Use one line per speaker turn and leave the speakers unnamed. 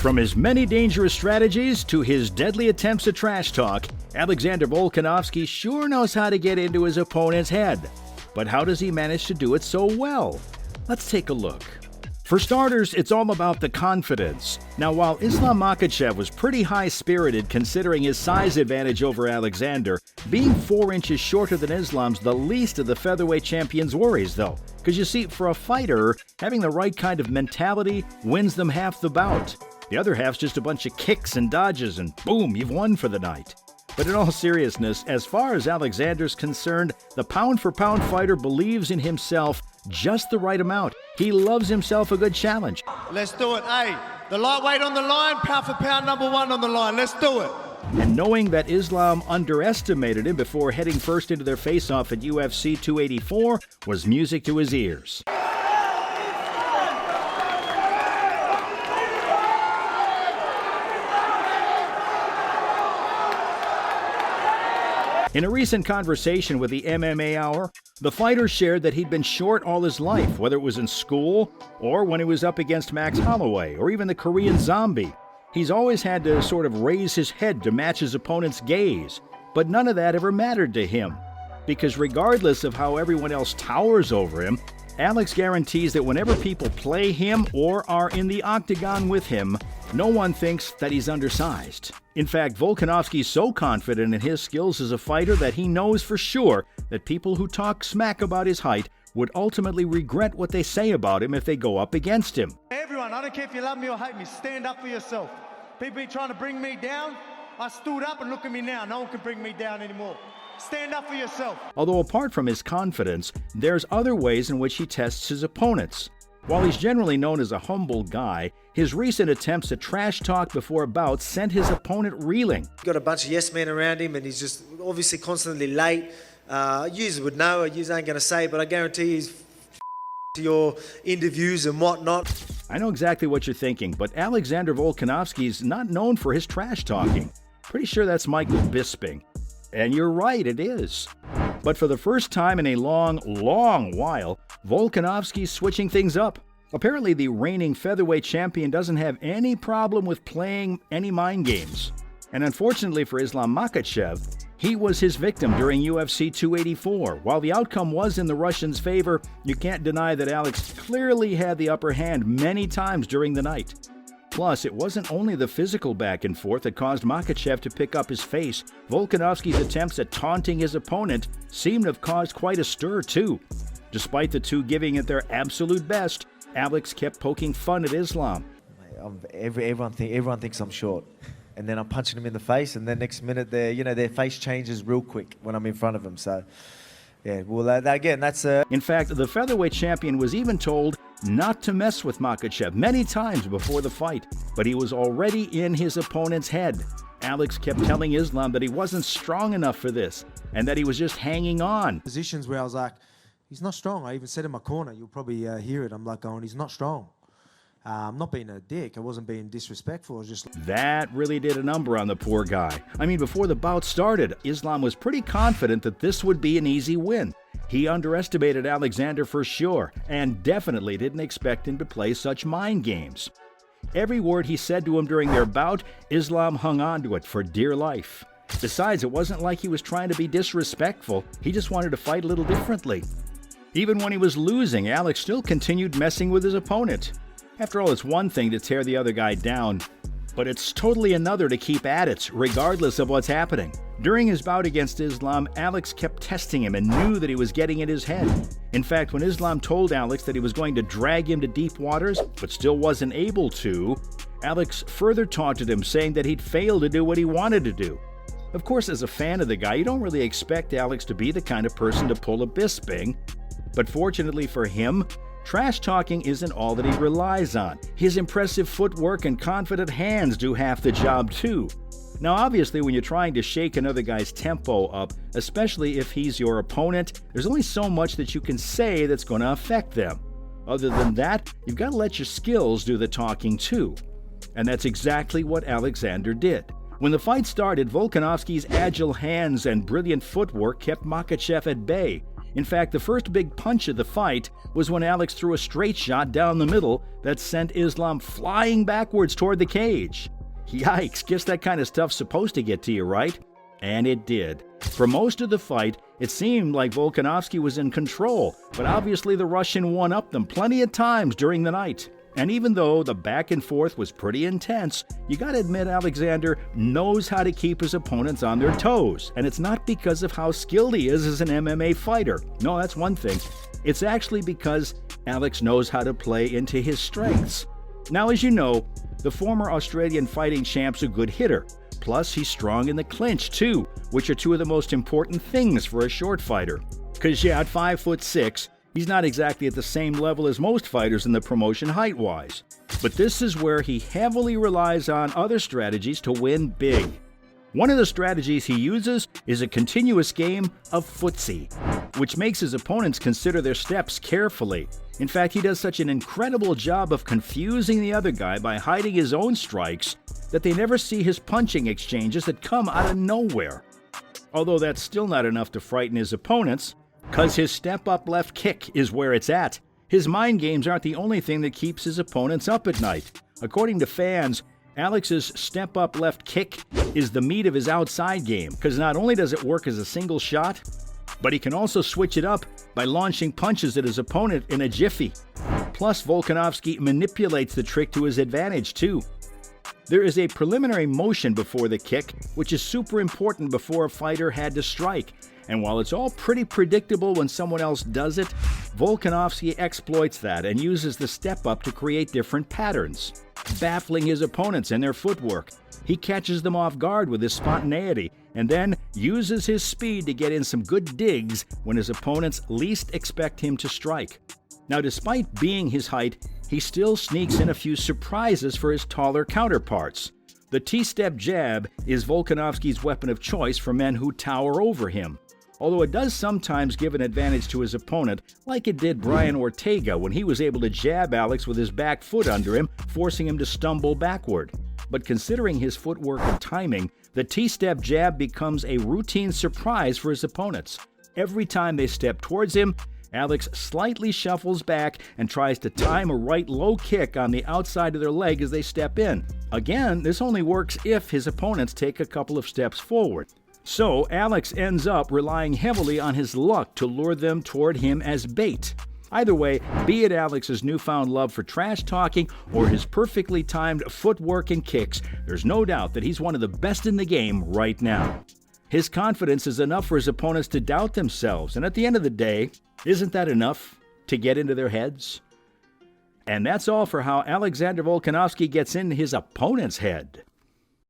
From his many dangerous strategies to his deadly attempts at trash talk, Alexander Volkanovski sure knows how to get into his opponent's head. But how does he manage to do it so well? Let's take a look. For starters, it's all about the confidence. Now, while Islam Makhachev was pretty high-spirited considering his size advantage over Alexander, being 4 inches shorter than Islam's the least of the featherweight champion's worries, though. Because you see, for a fighter, having the right kind of mentality wins them half the bout. The other half's just a bunch of kicks and dodges, and boom, you've won for the night. But in all seriousness, as far as Alexander's concerned, the pound-for-pound fighter believes in himself just the right amount. He loves himself a good challenge.
Let's do it. Hey, the lightweight on the line, pound for pound number 1 on the line. Let's do it.
And knowing that Islam underestimated him before heading first into their face-off at UFC 284 was music to his ears. In a recent conversation with the MMA Hour, the fighter shared that he'd been short all his life, whether it was in school or when he was up against Max Holloway or even the Korean Zombie. He's always had to sort of raise his head to match his opponent's gaze, but none of that ever mattered to him. Because regardless of how everyone else towers over him, Alex guarantees that whenever people play him or are in the octagon with him, no one thinks that he's undersized. In fact, Volkanovski's so confident in his skills as a fighter that he knows for sure that people who talk smack about his height would ultimately regret what they say about him if they go up against him.
Everyone, I don't care if you love me or hate me, stand up for yourself. People be trying to bring me down. I stood up and look at me now. No one can bring me down anymore. Stand up for yourself.
Although apart from his confidence, there's other ways in which he tests his opponents. While he's generally known as a humble guy, his recent attempts at trash talk before bouts sent his opponent reeling.
Got a bunch of yes men around him and he's just obviously constantly late. You would know, you ain't going to say, but I guarantee he's to your interviews and whatnot.
I know exactly what you're thinking, but Alexander Volkanovski's not known for his trash talking. Pretty sure that's Michael Bisping. And you're right, it is. But for the first time in a long while, Volkanovski's switching things up. Apparently, the reigning featherweight champion doesn't have any problem with playing any mind games. And unfortunately for Islam Makhachev, he was his victim during UFC 284. While the outcome was in the Russian's favor, you can't deny that Alex clearly had the upper hand many times during the night. Plus, it wasn't only the physical back and forth that caused Makhachev to pick up his face. Volkanovski's attempts at taunting his opponent seemed to have caused quite a stir, too. Despite the two giving it their absolute best, Alex kept poking fun at Islam.
Everyone thinks I'm short. And then I'm punching them in the face, and then next minute their face changes real quick when I'm in front of them. So, yeah, well, again, that's
In fact, the featherweight champion was even told not to mess with Makhachev many times before the fight, but he was already in his opponent's head. Alex kept telling Islam that he wasn't strong enough for this, and that he was just hanging on.
Positions where I was like, he's not strong. I even said in my corner, you'll probably hear it. I'm like going, he's not strong. I'm not being a dick. I wasn't being disrespectful. I was just...
That really did a number on the poor guy. I mean, before the bout started, Islam was pretty confident that this would be an easy win. He underestimated Alexander for sure, and definitely didn't expect him to play such mind games. Every word he said to him during their bout, Islam hung on to it for dear life. Besides, it wasn't like he was trying to be disrespectful. He just wanted to fight a little differently. Even when he was losing, Alex still continued messing with his opponent. After all, it's one thing to tear the other guy down, but it's totally another to keep at it, regardless of what's happening. During his bout against Islam, Alex kept testing him and knew that he was getting in his head. In fact, when Islam told Alex that he was going to drag him to deep waters, but still wasn't able to, Alex further taunted him, saying that he'd failed to do what he wanted to do. Of course, as a fan of the guy, you don't really expect Alex to be the kind of person to pull a Bisping. But fortunately for him, trash talking isn't all that he relies on. His impressive footwork and confident hands do half the job too. Now obviously when you're trying to shake another guy's tempo up, especially if he's your opponent, there's only so much that you can say that's going to affect them. Other than that, you've got to let your skills do the talking too. And that's exactly what Alexander did. When the fight started, Volkanovski's agile hands and brilliant footwork kept Makhachev at bay. In fact, the first big punch of the fight was when Alex threw a straight shot down the middle that sent Islam flying backwards toward the cage. Yikes, guess that kind of stuff's supposed to get to you, right? And it did. For most of the fight, it seemed like Volkanovski was in control, but obviously the Russian one-upped them plenty of times during the night. And even though the back and forth was pretty intense, you gotta admit Alexander knows how to keep his opponents on their toes. And it's not because of how skilled he is as an MMA fighter. No, that's one thing. It's actually because Alex knows how to play into his strengths. Now, as you know, the former Australian fighting champ's a good hitter. Plus, he's strong in the clinch, too, which are two of the most important things for a short fighter. Because, yeah, at 5'6", he's not exactly at the same level as most fighters in the promotion height-wise. But this is where he heavily relies on other strategies to win big. One of the strategies he uses is a continuous game of footsie, which makes his opponents consider their steps carefully. In fact, he does such an incredible job of confusing the other guy by hiding his own strikes that they never see his punching exchanges that come out of nowhere. Although that's still not enough to frighten his opponents, because his step-up left kick is where it's at. His mind games aren't the only thing that keeps his opponents up at night. According to fans, Alex's step-up left kick is the meat of his outside game, because not only does it work as a single shot, but he can also switch it up by launching punches at his opponent in a jiffy. Plus, Volkanovski manipulates the trick to his advantage, too. There is a preliminary motion before the kick, which is super important before a fighter had to strike. And while it's all pretty predictable when someone else does it, Volkanovski exploits that and uses the step-up to create different patterns, baffling his opponents and their footwork. He catches them off guard with his spontaneity and then uses his speed to get in some good digs when his opponents least expect him to strike. Now, despite being his height, he still sneaks in a few surprises for his taller counterparts. The T-step jab is Volkanovski's weapon of choice for men who tower over him, although it does sometimes give an advantage to his opponent, like it did Brian Ortega when he was able to jab Alex with his back foot under him, forcing him to stumble backward. But considering his footwork and timing, the T-step jab becomes a routine surprise for his opponents. Every time they step towards him, Alex slightly shuffles back and tries to time a right low kick on the outside of their leg as they step in. Again, this only works if his opponents take a couple of steps forward. So, Alex ends up relying heavily on his luck to lure them toward him as bait. Either way, be it Alex's newfound love for trash talking or his perfectly timed footwork and kicks, there's no doubt that he's one of the best in the game right now. His confidence is enough for his opponents to doubt themselves, and at the end of the day, isn't that enough to get into their heads? And that's all for how Alexander Volkanovski gets in his opponent's head.